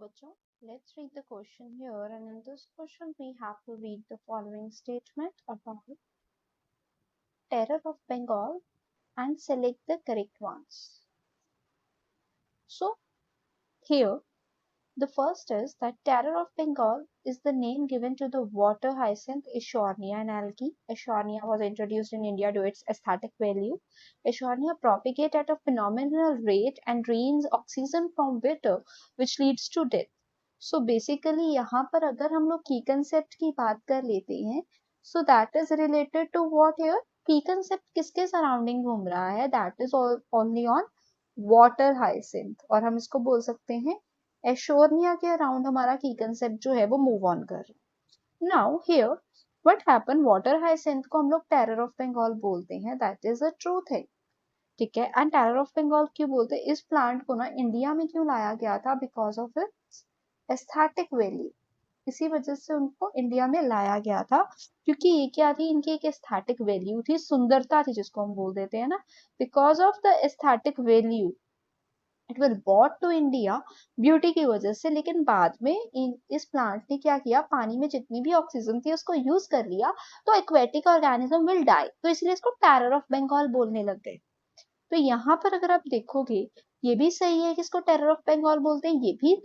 बच्चों, let's read the question here, and in this question we have to read the following statement about Terror of Bengal and select the correct ones. So here the first is that Terror of Bengal is the name given to the water hyacinth Eschornia and algae. Eschornia was introduced in India due to its aesthetic value. Eschornia propagate at a phenomenal rate and drains oxygen from water, which leads to death. So basically यहाँ पर अगर हम लोग की concept की बात कर लेते हैं, so that is related to what here? की कंसेप्ट किसके सराउंडिंग घूम रहा है? That is only on water hyacinth, और हम इसको बोल सकते हैं एशोरनिया के अराउंड हमारा की कंसेप्ट जो है वो मूव ऑन कर रहा है. Now here what happen, water hyacinth को हम लोग टेरर ऑफ बंगाल बोलते हैं. That is a true thing. ठीक है. एंड टेरर ऑफ बंगाल क्यों बोलते हैं? इस प्लांट को ना इंडिया में क्यों लाया गया था? Because of its aesthetic value. इसी वजह से उनको इंडिया में लाया गया था, क्योंकि ये क्या थी, इनकी एक एस्थेटिक वैल्यू थी, सुंदरता थी, जिसको हम बोल देते हैं ना. Because of the aesthetic value it will bought to India beauty की वजह से. लेकिन बाद में इस प्लांट ने क्या किया, पानी में जितनी भी ऑक्सीजन थी उसको यूज कर लिया, तो एक्वेटिक ऑर्गेनिज्म विल डाई, तो इसलिए इसको टेरर ऑफ बंगाल बोलने लग गए. तो यहाँ पर अगर आप देखोगे, ये भी सही है कि इसको टेरर ऑफ बंगाल बोलते हैं, ये भी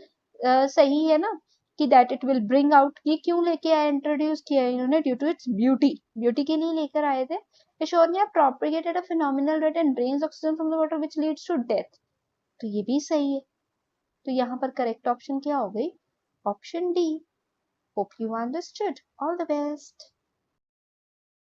सही है ना, कि that it will bring out. ये क्यों लेके आए, इंट्रोड्यूस किया है इन्होंने? Due to its beauty. Beauty के लिए लेकर आए थे. Eichhornia propagated a phenomenal rate and drains oxygen from the water which leads to death. तो ये भी सही है. तो यहाँ पर करेक्ट ऑप्शन क्या हो गई? Option D. Hope you understood. All the best.